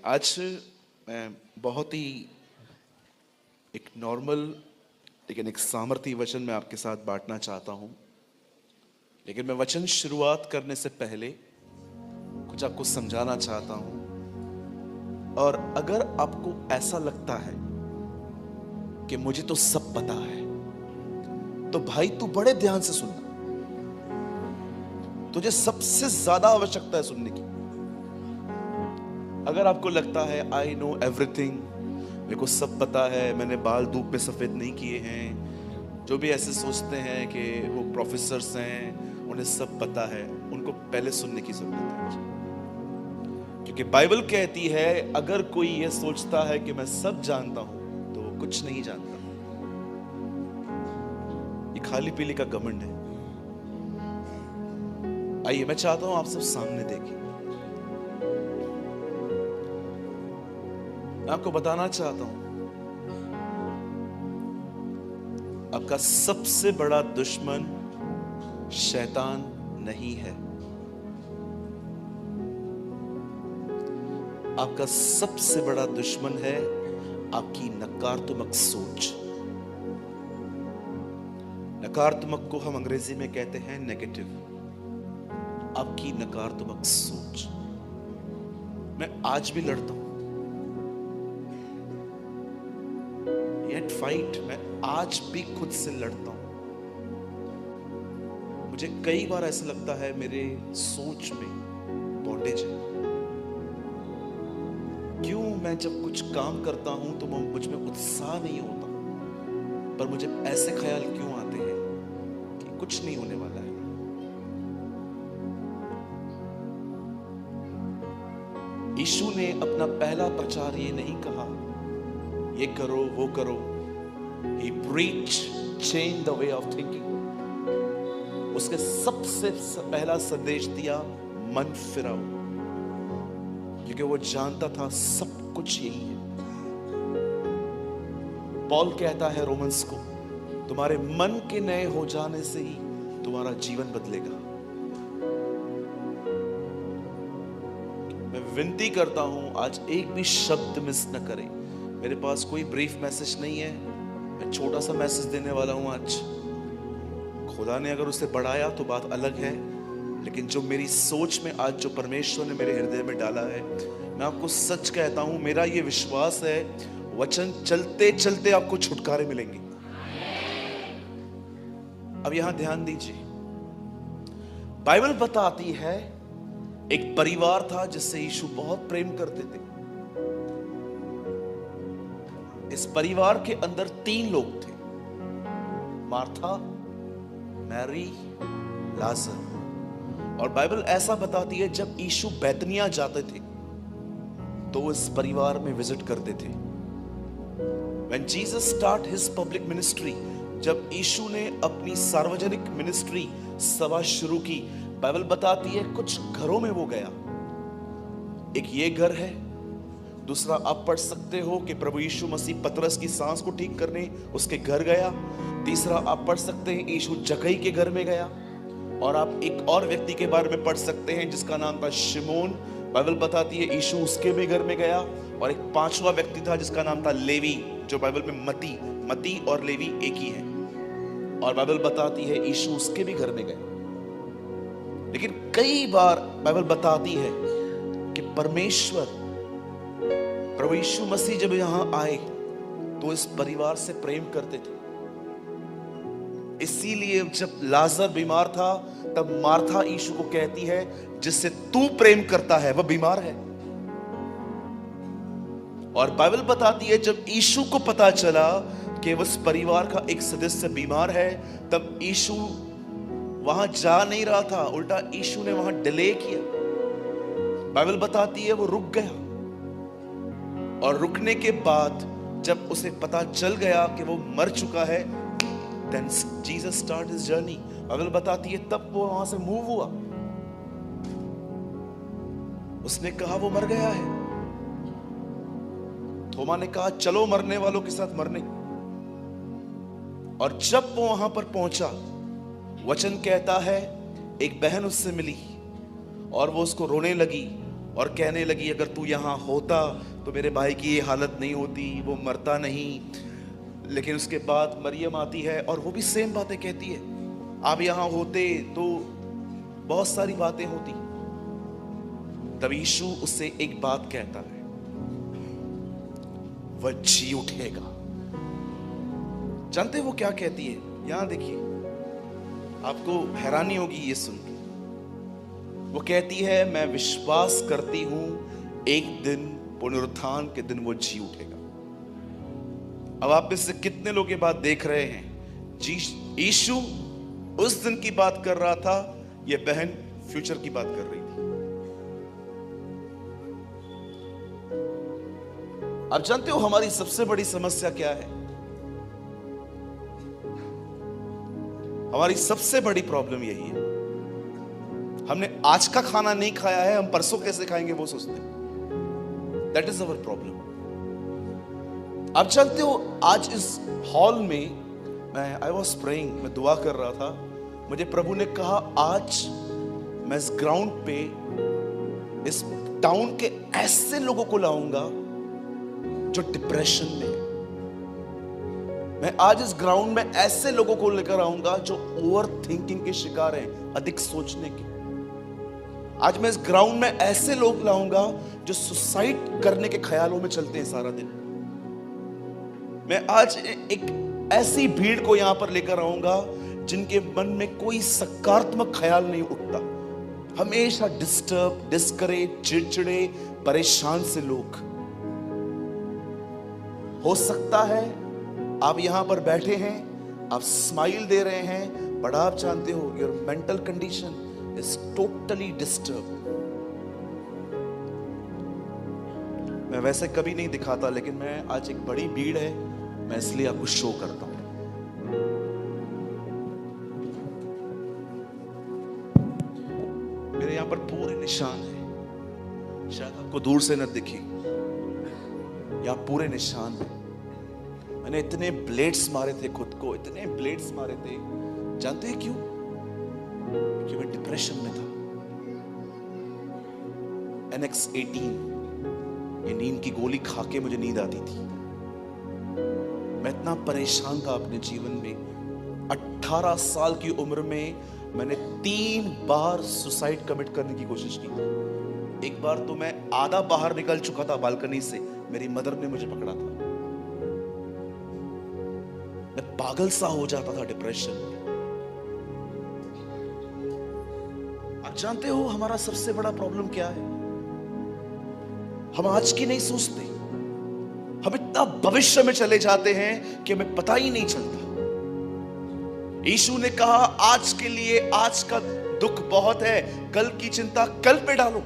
आज मैं बहुत ही एक नॉर्मल लेकिन एक सामर्थी वचन मैं आपके साथ बांटना चाहता हूं। लेकिन मैं वचन शुरुआत करने से पहले कुछ आपको समझाना चाहता हूं। और अगर आपको ऐसा लगता है कि मुझे तो सब पता है, तो भाई तू बड़े ध्यान से सुनना। तुझे सबसे ज्यादा आवश्यकता है सुनने की। अगर आपको लगता है आई नो एवरीथिंग, मेरे को सब पता है, मैंने बाल धूप में सफेद नहीं किए हैं, जो भी ऐसे सोचते हैं कि वो प्रोफेसर्स हैं, उन्हें सब पता है, उनको पहले सुनने की जरूरत है। क्योंकि बाइबल कहती है अगर कोई ये सोचता है कि मैं सब जानता हूं तो वो कुछ नहीं जानता। ये खाली पीली का घमंड है। आइए, मैं चाहता हूं आप सब सामने देखिए। मैं आपको बताना चाहता हूं, आपका सबसे बड़ा दुश्मन शैतान नहीं है। आपका सबसे बड़ा दुश्मन है आपकी नकारात्मक सोच। नकारात्मक को हम अंग्रेजी में कहते हैं नेगेटिव। आपकी नकारात्मक सोच। मैं आज भी लड़ता हूं, येट फाइट। मैं आज भी खुद से लड़ता हूं। मुझे कई बार ऐसा लगता है मेरे सोच में बॉन्डेज है। क्यों मैं जब कुछ काम करता हूं तो मुझ में उत्साह नहीं होता, पर मुझे ऐसे ख्याल क्यों आते हैं कि कुछ नहीं होने वाला है। यीशु ने अपना पहला प्रचार ये नहीं कहा ये करो वो करो। He preached change the way of thinking। उसके सबसे पहला संदेश दिया मन फिराओ, क्योंकि वो जानता था सब कुछ यही है। पॉल कहता है रोमन्स को, तुम्हारे मन के नए हो जाने से ही तुम्हारा जीवन बदलेगा। मैं विनती करता हूं आज एक भी शब्द मिस न करें। मेरे पास कोई ब्रीफ मैसेज नहीं है, मैं छोटा सा मैसेज देने वाला हूं आज। खुदा ने अगर उसे बढ़ाया तो बात अलग है, लेकिन जो मेरी सोच में आज जो परमेश्वर ने मेरे हृदय में डाला है, मैं आपको सच कहता हूं, मेरा ये विश्वास है वचन चलते चलते आपको छुटकारे मिलेंगे। अब यहां ध्यान दीजिए, बाइबल बताती है एक परिवार था जिससे यीशु बहुत प्रेम करते थे। इस परिवार के अंदर 3 लोग थे, मार्था, मैरी, लाजर। और बाइबल ऐसा बताती है जब यीशु बैतनिया जाते थे तो वो इस परिवार में विजिट करते थे। When Jesus start his public ministry, जब यीशु ने अपनी सार्वजनिक मिनिस्ट्री सभा शुरू की, बाइबल बताती है कुछ घरों में वो गया। एक ये घर है, दूसरा आप पढ़ सकते हो कि प्रभु यीशु मसीह पतरस की सांस को ठीक करने उसके घर गया। तीसरा आप पढ़ सकते हैं यीशु जक्कई के घर में गया। और आप एक और व्यक्ति के बारे में पढ़ सकते हैं जिसका नाम था शिमोन। बाइबल बताती है यीशु उसके भी घर में गया। और एक 5वां व्यक्ति था जिसका नाम था लेवी, जो बाइबल में मती और लेवी एक ही है। और बाइबल बताती है यीशु उसके भी घर में गए। लेकिन कई बार बाइबल बताती है कि प्रभु यीशु मसीह जब यहां आए तो इस परिवार से प्रेम करते थे। इसीलिए जब लाजर बीमार था तब मार्था यीशु को कहती है जिससे तू प्रेम करता है वह बीमार है। और बाइबल बताती है जब यीशु को पता चला कि उस परिवार का एक सदस्य बीमार है, तब यीशु वहां जा नहीं रहा था, उल्टा यीशु ने वहां डिले किया। बाइबल बताती है वो रुक गया। और रुकने के बाद जब उसे पता चल गया कि वो मर चुका है, then Jesus start his journey। Bible बताती है तब वो वहां से मूव हुआ। उसने कहा वो मर गया है। थोमा ने कहा चलो मरने वालों के साथ मरने। और जब वो वहां पर पहुंचा, वचन कहता है एक बहन उससे मिली और वो उसको रोने लगी और कहने लगी अगर तू यहाँ होता तो मेरे भाई की ये हालत नहीं होती, वो मरता नहीं। लेकिन उसके बाद मरियम आती है और वो भी सेम बातें कहती है, आप यहाँ होते तो बहुत सारी बातें होती। तब यीशु उससे एक बात कहता है, वह जी उठेगा। जानते वो क्या कहती है? यहां देखिए, आपको हैरानी होगी ये सुन के। वो कहती है मैं विश्वास करती हूं एक दिन पुनरुत्थान के दिन वो जी उठेगा। अब आप में से कितने लोग ये बात देख रहे हैं? यीशु उस दिन की बात कर रहा था, ये बहन फ्यूचर की बात कर रही थी। आप जानते हो हमारी सबसे बड़ी समस्या क्या है? हमारी सबसे बड़ी प्रॉब्लम यही है, हमने आज का खाना नहीं खाया है, हम परसों कैसे खाएंगे वो सोचते हैं। That is our problem. आप जानते हो आज इस हॉल में आई वॉज प्रेइंग, मैं दुआ कर रहा था, मुझे प्रभु ने कहा आज मैं इस ग्राउंड पे इस टाउन के ऐसे लोगों को लाऊंगा जो डिप्रेशन में है। मैं आज इस ग्राउंड में ऐसे लोगों को लेकर आऊंगा जो ओवर थिंकिंग के शिकार हैं, अधिक सोचने के। आज मैं इस ग्राउंड में ऐसे लोग लाऊंगा जो सुसाइड करने के ख्यालों में चलते हैं सारा दिन। मैं आज एक ऐसी भीड़ को यहां पर लेकर आऊंगा जिनके मन में कोई सकारात्मक ख्याल नहीं उठता, हमेशा डिस्टर्ब, डिस्करेज, चिड़चिड़े, परेशान से लोग। हो सकता है आप यहां पर बैठे हैं, आप स्माइल दे रहे हैं, बट आप जानते हो your mental condition is totally disturb. मैं वैसे कभी नहीं दिखाता, लेकिन मैं आज एक बड़ी भीड़ है, मैं इसलिए आपको शो करता हूं। मेरे यहां पर पूरे निशान है, शायद आपको दूर से न दिखे, यहां पूरे निशान है। मैंने इतने ब्लेड्स मारे थे खुद को, इतने ब्लेड्स मारे थे। जानते हैं क्यों? कि मैं डिप्रेशन में था। NX-18 ये नींद की गोली खा के मुझे नींद आती थी। मैं इतना परेशान था अपने जीवन में। 18 साल की उम्र में मैंने 3 बार सुसाइड कमिट करने की कोशिश की थी। एक बार तो मैं आधा बाहर निकल चुका था बालकनी से, मेरी मदर ने मुझे पकड़ा था। मैं पागल सा हो जाता था डिप्रेशन में। आप जानते हो हमारा सबसे बड़ा प्रॉब्लम क्या है? हम आज की नहीं सोचते, हम इतना भविष्य में चले जाते हैं कि हमें पता ही नहीं चलता। यीशु ने कहा आज के लिए आज का दुख बहुत है, कल की चिंता कल पे डालो।